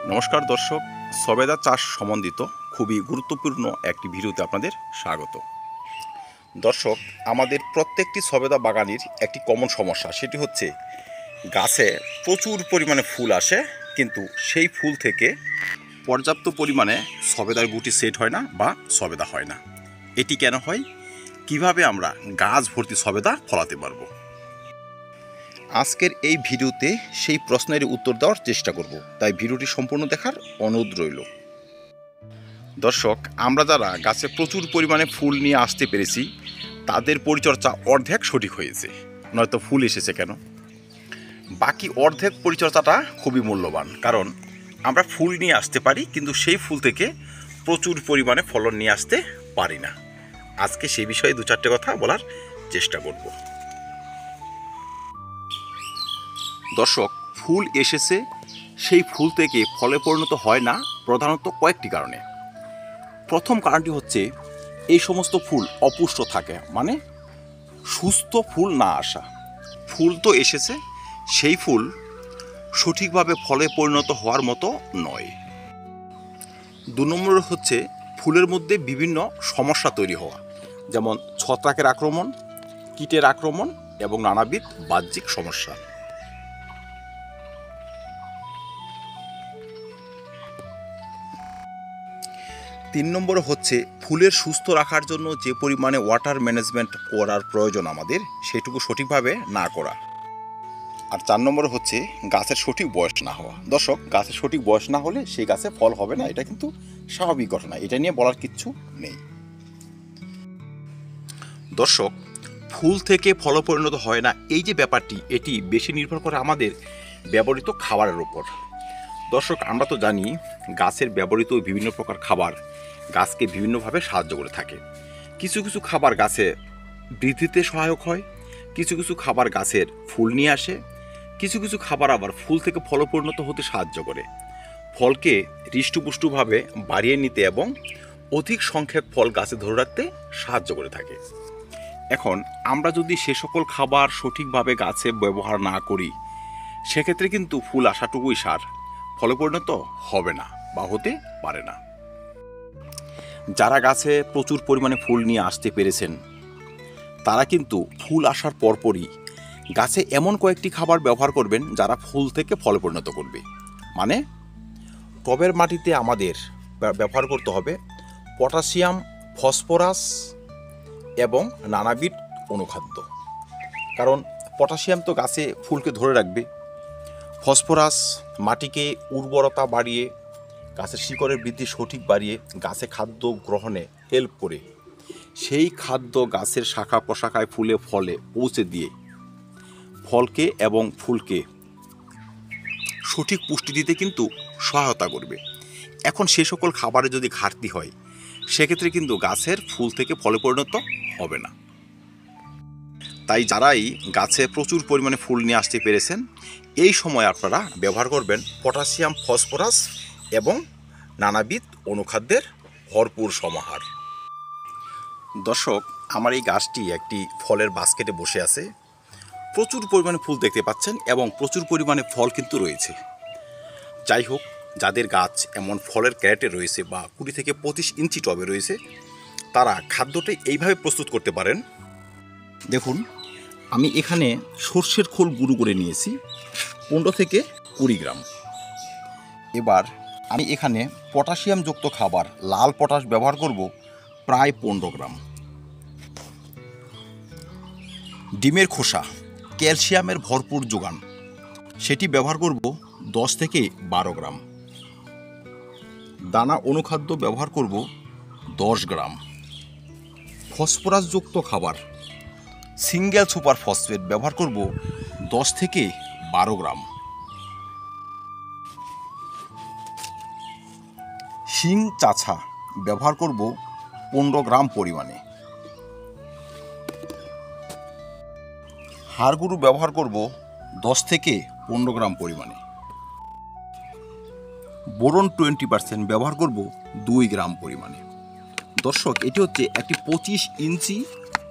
নমস্কার দর্শক, সবেদা চাষ সম্বন্ধিত খুবই গুরুত্বপূর্ণ একটি ভিডিওতে আপনাদের স্বাগত। দর্শক, আমাদের প্রত্যেকটি সবেদা বাগানের একটি কমন সমস্যা, সেটি হচ্ছে গাছে প্রচুর পরিমাণে ফুল আসে, কিন্তু সেই ফুল থেকে পর্যাপ্ত পরিমাণে সবেদার গুটি সেট হয় না বা সবেদা হয় না। এটি কেন হয়, কিভাবে আমরা গাছ ভর্তি সবেদা ফলাতে পারবো, আজকের এই ভিডিওতে সেই প্রশ্নের উত্তর দেওয়ার চেষ্টা করব। তাই ভিডিওটি সম্পূর্ণ দেখার অনুরোধ রইল। দর্শক, আমরা যারা গাছে প্রচুর পরিমাণে ফুল নিয়ে আসতে পেরেছি, তাদের পরিচর্যা অর্ধেক সঠিক হয়েছে, নয়তো ফুল এসেছে কেন। বাকি অর্ধেক পরিচর্যাটা খুবই মূল্যবান, কারণ আমরা ফুল নিয়ে আসতে পারি, কিন্তু সেই ফুল থেকে প্রচুর পরিমাণে ফলন নিয়ে আসতে পারি না। আজকে সেই বিষয়ে দু চারটে কথা বলার চেষ্টা করব। দর্শক, ফুল এসেছে, সেই ফুল থেকে ফলে পরিণত হয় না প্রধানত কয়েকটি কারণে। প্রথম কারণটি হচ্ছে এই সমস্ত ফুল অপুষ্ট থাকে, মানে সুস্থ ফুল না আসা। ফুল তো এসেছে, সেই ফুল সঠিকভাবে ফলে পরিণত হওয়ার মতো নয়। দু নম্বর হচ্ছে ফুলের মধ্যে বিভিন্ন সমস্যা তৈরি হওয়া, যেমন ছত্রাকের আক্রমণ, কীটের আক্রমণ এবং নানাবিধ বাহ্যিক সমস্যা। তিন নম্বর হচ্ছে ফুলের সুস্থ রাখার জন্য যে পরিমাণে ওয়াটার ম্যানেজমেন্ট করার প্রয়োজন আমাদের, সেটুকু সঠিকভাবে না করা। আর চার নম্বর হচ্ছে গাছের সঠিক বয়স না হওয়া। দর্শক, গাছের সঠিক বয়স না হলে সেই গাছে ফল হবে না, এটা কিন্তু স্বাভাবিক ঘটনা, এটা নিয়ে বলার কিচ্ছু নেই। দর্শক, ফুল থেকে ফল পরিণত হয় না এই যে ব্যাপারটি, এটি বেশি নির্ভর করে আমাদের ব্যবহৃত খাবারের উপর। দর্শক, আমরা তো জানি গাছের ব্যবহৃত বিভিন্ন প্রকার খাবার গাছকে বিভিন্নভাবে সাহায্য করে থাকে। কিছু কিছু খাবার গাছে বৃদ্ধিতে সহায়ক হয়, কিছু কিছু খাবার গাছের ফুল নিয়ে আসে, কিছু কিছু খাবার আবার ফুল থেকে ফল পরিণত হতে সাহায্য করে, ফলকে হৃষ্টপুষ্টভাবে বাড়িয়ে নিতে এবং অধিক সংখ্যক ফল গাছে ধরে রাখতে সাহায্য করে থাকে। এখন আমরা যদি সে সকল খাবার সঠিকভাবে গাছে ব্যবহার না করি, সেক্ষেত্রে কিন্তু ফুল আসাটুকুই সার, ফলে পরিণত হবে না বা হতে পারে না। যারা গাছে প্রচুর পরিমাণে ফুল নিয়ে আসতে পেরেছেন, তারা কিন্তু ফুল আসার পরপরই গাছে এমন কয়েকটি খাবার ব্যবহার করবেন যারা ফুল থেকে ফলে পরিণত করবে। মানে টবের মাটিতে আমাদের ব্যবহার করতে হবে পটাশিয়াম, ফসফরাস এবং নানাবিধ অনুখাদ্য। কারণ পটাশিয়াম তো গাছে ফুলকে ধরে রাখবে, ফসফরাস মাটিকে উর্বরতা বাড়িয়ে গাছের শিকড়ের বৃদ্ধি সঠিক বাড়িয়ে গাছে খাদ্য গ্রহণে হেল্প করে, সেই খাদ্য গাছের শাখা প্রশাখায় ফুলে ফলে পৌঁছে দিয়ে ফলকে এবং ফুলকে সঠিক পুষ্টি দিতে কিন্তু সহায়তা করবে। এখন সে সকল খাবারে যদি ঘাটতি হয়, সেক্ষেত্রে কিন্তু গাছের ফুল থেকে ফলে পরিণত হবে না। তাই যারাই গাছে প্রচুর পরিমাণে ফুল নিয়ে আসতে পেরেছেন, এই সময় আপনারা ব্যবহার করবেন পটাশিয়াম, ফসফরাস এবং নানাবিধ অনুখাদ্যের ভরপুর সমাহার। দর্শক, আমার এই গাছটি একটি ফলের বাস্কেটে বসে আছে, প্রচুর পরিমাণে ফুল দেখতে পাচ্ছেন এবং প্রচুর পরিমাণে ফল কিন্তু রয়েছে। যাই হোক, যাদের গাছ এমন ফলের ক্যারেটে রয়েছে বা 20 থেকে 25 ইঞ্চি টবে রয়েছে, তারা খাদ্যটি এইভাবে প্রস্তুত করতে পারেন। দেখুন, আমি এখানে সর্ষের খোল গুঁড়ো করে নিয়েছি 15 থেকে 20 গ্রাম। এবার আমি এখানে পটাশিয়ামযুক্ত খাবার লাল পটাশ ব্যবহার করব প্রায় 15 গ্রাম। ডিমের খোসা ক্যালসিয়ামের ভরপুর যোগান, সেটি ব্যবহার করব 10 থেকে 12 গ্রাম। দানা অনুখাদ্য ব্যবহার করব 10 গ্রাম। ফসফরাসযুক্ত খাবার সিঙ্গেল সুপার ফসফেট ব্যবহার করব 10 থেকে 12 গ্রাম। শিং চাছা ব্যবহার করব 15 গ্রাম পরিমাণে। হাড় গুঁড়ো ব্যবহার করব 10 থেকে 15 গ্রাম পরিমাণে। বোরন 20% ব্যবহার করব 2 গ্রাম পরিমাণে। দর্শক, এটি হচ্ছে একটি 25 ইঞ্চি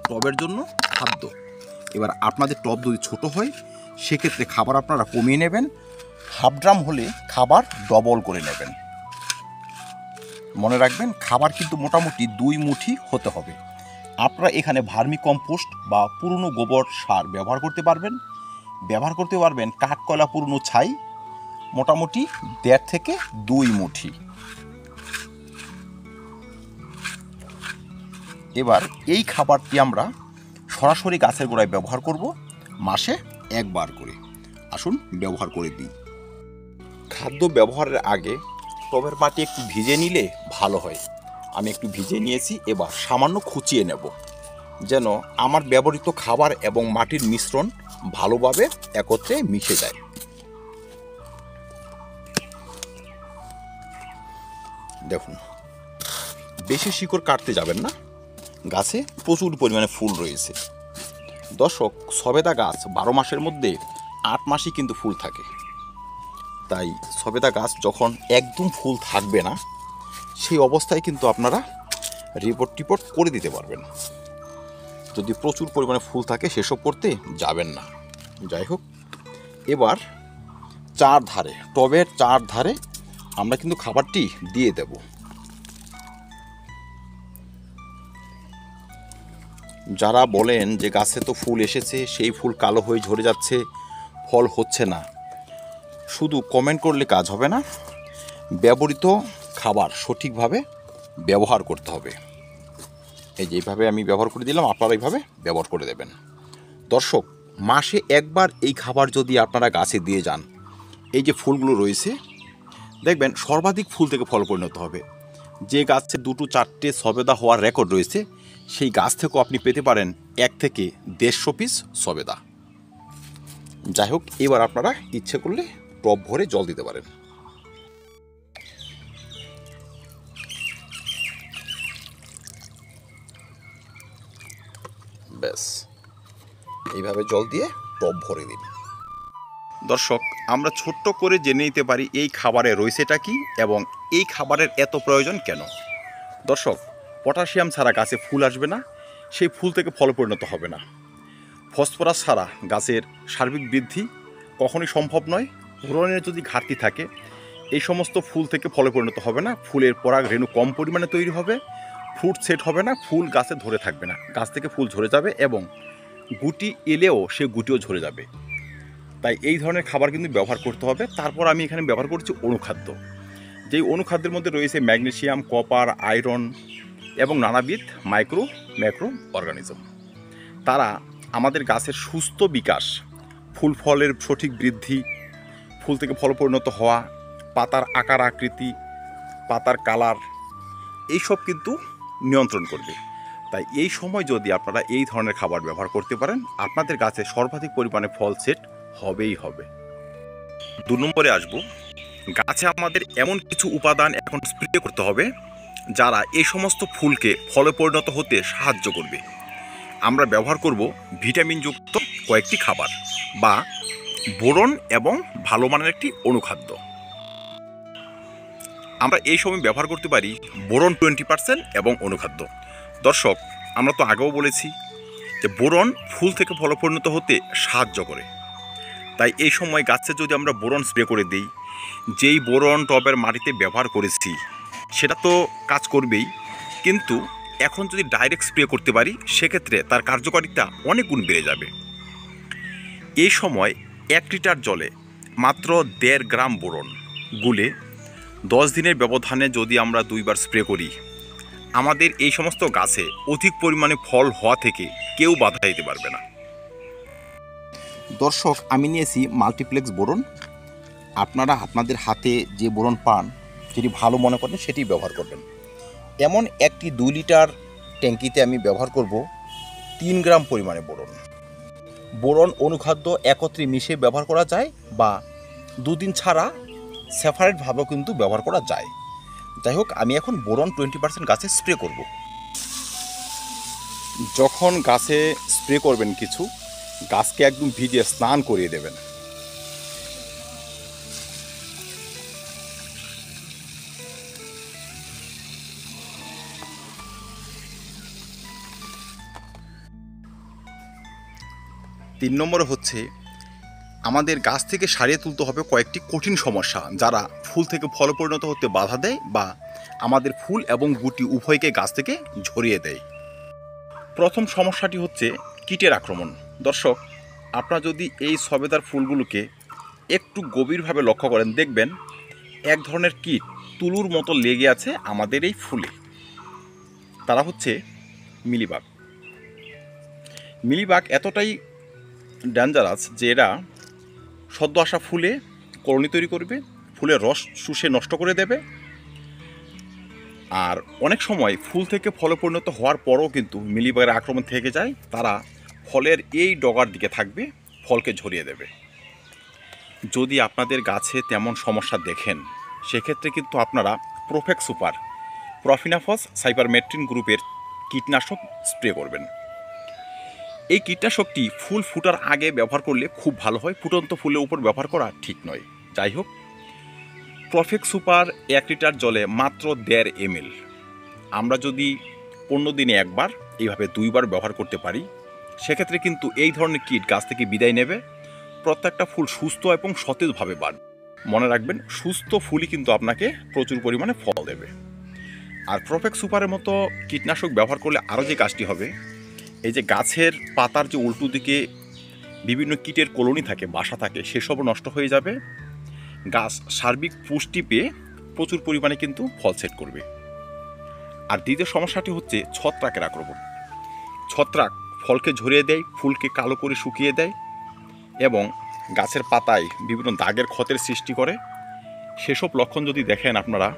টবের জন্য খাদ্য। এবার আপনাদের টব যদি ছোট হয়, সেক্ষেত্রে খাবার আপনারা কমিয়ে নেবেন, হাফ ড্রাম হলে খাবার ডবল করে নেবেন। মনে রাখবেন খাবার কিন্তু মোটামুটি 2 মুঠি হতে হবে। আপনারা এখানে ভার্মি কম্পোস্ট বা পুরনো গোবর সার ব্যবহার করতে পারবেন কাঠকয়লা পুরনো ছাই মোটামুটি 1.5 থেকে 2 মুঠি। এবার এই খাবারটি আমরা সরাসরি গাছের গোড়ায় ব্যবহার করব মাসে 1 বার করে। আসুন ব্যবহার করে দিই। খাদ্য ব্যবহারের আগে টবের মাটি একটু ভিজে নিলে ভালো হয়। আমি একটু ভিজে নিয়েছি, এবার সামান্য খুঁচিয়ে নেব যেন আমার ব্যবহৃত খাবার এবং মাটির মিশ্রণ ভালোভাবে একত্রে মিশে যায়। দেখুন, বেশি শিকড় কাটতে যাবেন না, গাছে প্রচুর পরিমাণে ফুল রয়েছে। দর্শক, সবেদা গাছ 12 মাসের মধ্যে 8 মাসই কিন্তু ফুল থাকে। তাই সবেদা গাছ যখন একদম ফুল থাকবে না সেই অবস্থায় কিন্তু আপনারা রিপোর্ট করে দিতে পারবেন। যদি প্রচুর পরিমাণে ফুল থাকে সেসব করতে যাবেন না। যাই হোক, এবার টবের 4 ধারে আমরা কিন্তু খাবারটি দিয়ে দেব। যারা বলেন যে গাছে তো ফুল এসেছে, সেই ফুল কালো হয়ে ঝরে যাচ্ছে, ফল হচ্ছে না, শুধু কমেন্ট করলে কাজ হবে না, ব্যবহৃত খাবার সঠিকভাবে ব্যবহার করতে হবে। এই যে এইভাবে আমি ব্যবহার করে দিলাম, আপনারা এইভাবে ব্যবহার করে দেবেন। দর্শক, মাসে 1 বার এই খাবার যদি আপনারা গাছে দিয়ে যান, এই যে ফুলগুলো রয়েছে দেখবেন সর্বাধিক ফুল থেকে ফল পরিণত হবে। যে গাছে 2-4টে সবেদা হওয়ার রেকর্ড রয়েছে সেই গাছ থেকেও আপনি পেতে পারেন 1 থেকে 150 পিস সবেদা। যাই হোক, এবার আপনারা ইচ্ছে করলে টব ভরে জল দিতে পারেন। ব্যাস, এইভাবে জল দিয়ে টব ভরে দিন। দর্শক, আমরা ছোট্ট করে জেনে নিতে পারি এই খাবারে রয়েছেটা কি এবং এই খাবারের এত প্রয়োজন কেন। দর্শক, পটাশিয়াম ছাড়া গাছে ফুল আসবে না, সেই ফুল থেকে ফল পরিণত হবে না। ফসফরাস ছাড়া গাছের সার্বিক বৃদ্ধি কখনোই সম্ভব নয়। বোরনের যদি ঘাটতি থাকে এই সমস্ত ফুল থেকে ফলে পরিণত হবে না। ফুলের পরাগ রেণু কম পরিমাণে তৈরি হবে, ফ্রুট সেট হবে না, ফুল গাছে ধরে থাকবে না, গাছ থেকে ফুল ঝরে যাবে এবং গুটি এলেও সে গুটিও ঝরে যাবে। তাই এই ধরনের খাবার কিন্তু ব্যবহার করতে হবে। তারপর আমি এখানে ব্যবহার করছি অনুখাদ্য। যেই অনুখাদ্যের মধ্যে রয়েছে ম্যাগনেসিয়াম, কপার, আয়রন এবং নানাবিধ ম্যাক্রো অর্গানিজম। তারা আমাদের গাছের সুস্থ বিকাশ, ফুল ফলের সঠিক বৃদ্ধি, ফুল থেকে ফল পরিণত হওয়া, পাতার আকার আকৃতি, পাতার কালার, এইসব কিন্তু নিয়ন্ত্রণ করবে। তাই এই সময় যদি আপনারা এই ধরনের খাবার ব্যবহার করতে পারেন, আপনাদের গাছে সর্বাধিক পরিমাণে ফল সেট হবেই হবে। 2 নম্বরে আসবো, গাছে আমাদের এমন কিছু উপাদান এখন স্প্রে করতে হবে যারা এই সমস্ত ফুলকে ফলে পরিণত হতে সাহায্য করবে। আমরা ব্যবহার করব ভিটামিনযুক্ত কয়েকটি খাবার বা বোরন এবং ভালো মানের একটি অনুখাদ্য। আমরা এই সময় ব্যবহার করতে পারি বোরন 20% এবং অনুখাদ্য। দর্শক, আমরা তো আগেও বলেছি যে বোরন ফুল থেকে ফলে পরিণত হতে সাহায্য করে। তাই এই সময় গাছে যদি আমরা বোরন স্প্রে করে দিই, যেই বোরন টবের মাটিতে ব্যবহার করেছি সেটা তো কাজ করবেই, কিন্তু এখন যদি ডাইরেক্ট স্প্রে করতে পারি সেক্ষেত্রে তার কার্যকারিতা অনেক গুণ বেড়ে যাবে। এই সময় 1 লিটার জলে মাত্র 1.5 গ্রাম বোরন গুলে 10 দিনের ব্যবধানে যদি আমরা 2 বার স্প্রে করি, আমাদের এই সমস্ত গাছে অধিক পরিমাণে ফল হওয়া থেকে কেউ বাধা দিতে পারবে না। দর্শক, আমি নিয়েছি মাল্টিপ্লেক্স বোরন। আপনারা আপনাদের হাতে যে বোরন পান, যেটি ভালো মনে করেন সেটি ব্যবহার করবেন। এমন একটি 2 লিটার ট্যাঙ্কিতে আমি ব্যবহার করব 3 গ্রাম পরিমাণে বোরন। বোরন অনুখাদ্য একত্রে মিশিয়ে ব্যবহার করা যায় বা 2 দিন ছাড়া সেপারেটভাবেও কিন্তু ব্যবহার করা যায়। যাই হোক, আমি এখন বোরন 20% গাছে স্প্রে করব। যখন গাছে স্প্রে করবেন কিছু, গাছকে একদম ভিজিয়ে স্নান করিয়ে দেবেন। তিন নম্বরে হচ্ছে আমাদের গাছ থেকে সারিয়ে তুলতে হবে কয়েকটি কঠিন সমস্যা, যারা ফুল থেকে ফলে পরিণত হতে বাধা দেয় বা আমাদের ফুল এবং গুটি উভয়কে গাছ থেকে ঝরিয়ে দেয়। প্রথম সমস্যাটি হচ্ছে কীটের আক্রমণ। দর্শক, আপনারা যদি এই সবেদার ফুলগুলোকে একটু গভীরভাবে লক্ষ্য করেন, দেখবেন এক ধরনের কীট তুলুর মতো লেগে আছে আমাদের এই ফুলে। তারা হচ্ছে মিলিবাগ। মিলিবাগ এতটাই ডেঞ্জারাস যে এরা সদ্য আসা ফুলে কলোনি তৈরি করবে, ফুলের রস শুষে নষ্ট করে দেবে। আর অনেক সময় ফুল থেকে ফলে পরিণত হওয়ার পরও কিন্তু মিলিবাগের আক্রমণ থেকে যায়, তারা ফলের এই ডগার দিকে থাকবে, ফলকে ঝরিয়ে দেবে। যদি আপনাদের গাছে তেমন সমস্যা দেখেন, সেক্ষেত্রে কিন্তু আপনারা প্রোফেক্স সুপার প্রফিনাফস সাইপারমেট্রিন গ্রুপের কীটনাশক স্প্রে করবেন। এই কীটনাশকটি ফুল ফুটার আগে ব্যবহার করলে খুব ভালো হয়, ফুটন্ত ফুলের উপর ব্যবহার করা ঠিক নয়। যাই হোক, প্রফেক্স সুপার 1 লিটার জলে মাত্র 1.5 ml। আমরা যদি 15 দিনে একবার, এইভাবে 2 বার ব্যবহার করতে পারি, সেক্ষেত্রে কিন্তু এই ধরনের কীট গাছ থেকে বিদায় নেবে, প্রত্যেকটা ফুল সুস্থ এবং সতেজভাবে বাড়বে। মনে রাখবেন, সুস্থ ফুলই কিন্তু আপনাকে প্রচুর পরিমাণে ফল দেবে। আর প্রফেক্স সুপারের মতো কীটনাশক ব্যবহার করলে আরও যে কাজটি হবে, এই যে গাছের পাতার যে উল্টো দিকে বিভিন্ন কীটের কলোনি থাকে, বাসা থাকে, সেসবও নষ্ট হয়ে যাবে। গাছ সার্বিক পুষ্টি পেয়ে প্রচুর পরিমাণে কিন্তু ফল সেট করবে। আর দ্বিতীয় সমস্যাটি হচ্ছে ছত্রাকের আক্রমণ। ছত্রাক ফলকে ঝরিয়ে দেয়, ফুলকে কালো করে শুকিয়ে দেয় এবং গাছের পাতায় বিভিন্ন দাগের ক্ষতের সৃষ্টি করে। সেসব লক্ষণ যদি দেখেন, আপনারা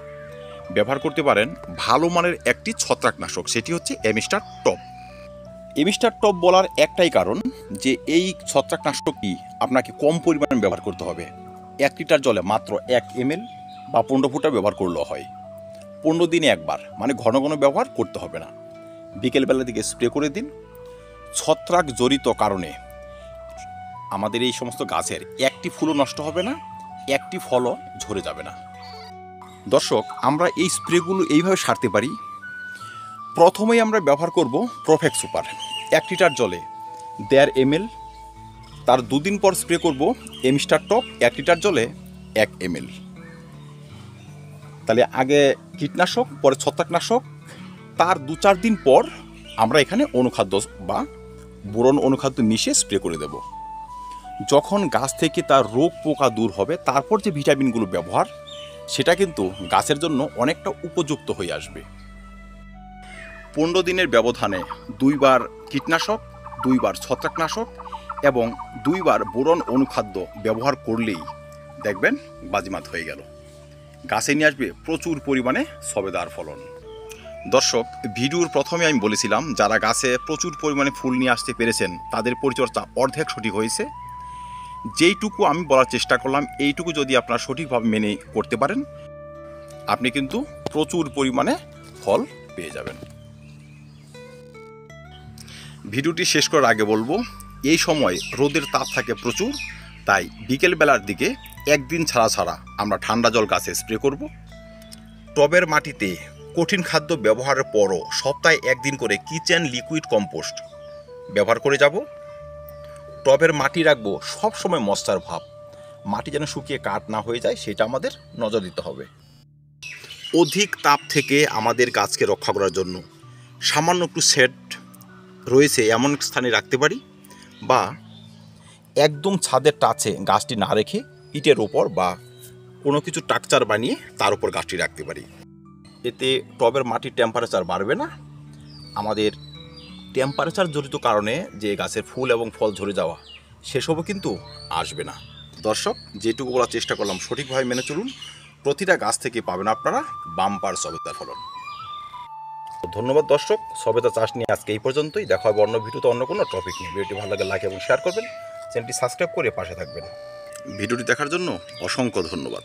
ব্যবহার করতে পারেন ভালো মানের একটি ছত্রাকনাশক, সেটি হচ্ছে এমিস্টার টপ। এমিস্টার টপ বলার একটাই কারণ যে এই ছত্রাকনাশকটি আপনাকে কম পরিমাণে ব্যবহার করতে হবে। 1 লিটার জলে মাত্র 1 ml বা 15 ফুটা ব্যবহার করলেও হয়। 15 দিনে একবার, মানে ঘন ঘন ব্যবহার করতে হবে না। বিকেলবেলা দিকে স্প্রে করে দিন। ছত্রাক জড়িত কারণে আমাদের এই সমস্ত গাছের একটি ফুলও নষ্ট হবে না, একটি ফলও ঝরে যাবে না। দর্শক, আমরা এই স্প্রেগুলো এইভাবে সারতে পারি। প্রথমেই আমরা ব্যবহার করব প্রোফেক্স সুপার 1 লিটার জলে 1.5 ml। তার 2 দিন পর স্প্রে করব এমিস্টার টপ 1 লিটার জলে 1 ml। তাহলে আগে কীটনাশক, পরে ছত্রাকনাশক, তার 2-4 দিন পর আমরা এখানে অনুখাদ্য বা বোরন অনুখাদ্য মিশিয়ে স্প্রে করে দেব। যখন গাছ থেকে তার রোগ পোকা দূর হবে, তারপর যে ভিটামিনগুলো ব্যবহার, সেটা কিন্তু গাছের জন্য অনেকটা উপযুক্ত হয়ে আসবে। 15 দিনের ব্যবধানে 2 বার কীটনাশক, 2 বার ছত্রাকনাশক এবং 2 বার বোরন অনুখাদ্য ব্যবহার করলেই দেখবেন বাজিমাত হয়ে গেল। গাছে নিয়ে আসবে প্রচুর পরিমাণে সবেদার ফলন। দর্শক, ভিডিওর প্রথমে আমি বলেছিলাম, যারা গাছে প্রচুর পরিমাণে ফুল নিয়ে আসতে পেরেছেন, তাদের পরিচর্যা অর্ধেক সঠিক হয়েছে। যেইটুকু আমি বলার চেষ্টা করলাম, এইটুকু যদি আপনারা সঠিকভাবে মেনে করতে পারেন, আপনি কিন্তু প্রচুর পরিমাণে ফল পেয়ে যাবেন। ভিডিওটি শেষ করার আগে বলবো, এই সময় রোদের তাপ থাকে প্রচুর, তাই বিকেলবেলার দিকে একদিন ছাড়া ছাড়া আমরা ঠান্ডা জল গাছে স্প্রে করব। টবের মাটিতে কঠিন খাদ্য ব্যবহারের পরও সপ্তাহে 1 দিন করে কিচেন লিকুইড কম্পোস্ট ব্যবহার করে যাব। টবের মাটি রাখবো সবসময় ময়শ্চার ভাব, মাটি যেন শুকিয়ে কাঠ না হয়ে যায়, সেটা আমাদের নজর দিতে হবে। অধিক তাপ থেকে আমাদের গাছকে রক্ষা করার জন্য সামান্য একটু শেড রয়েছে এমন স্থানে রাখতে পারি, বা একদম ছাদের টাচে গাছটি না রেখে ইটের ওপর বা কোনো কিছু স্ট্রাকচার বানিয়ে তার উপর গাছটি রাখতে পারি। এতে টবের মাটির টেম্পারেচার বাড়বে না, আমাদের টেম্পারেচার জড়িত কারণে যে গাছের ফুল এবং ফল ঝরে যাওয়া, সেসবও কিন্তু আসবে না। দর্শক, যেটুকু বলার চেষ্টা করলাম সঠিকভাবে মেনে চলুন, প্রতিটা গাছ থেকে পাবেন আপনারা বাম্পার সবেদার ফলন। ধন্যবাদ দর্শক, সবেদা চাষ নিয়ে আজকে এই পর্যন্তই। দেখা হবে অন্য ভিডিওতে অন্য কোনো টপিক নিয়ে। ভিডিওটি ভালো লাগে লাইক এবং শেয়ার করবেন, চ্যানেলটি সাবস্ক্রাইব করে পাশে থাকবেন। ভিডিওটি দেখার জন্য অসংখ্য ধন্যবাদ।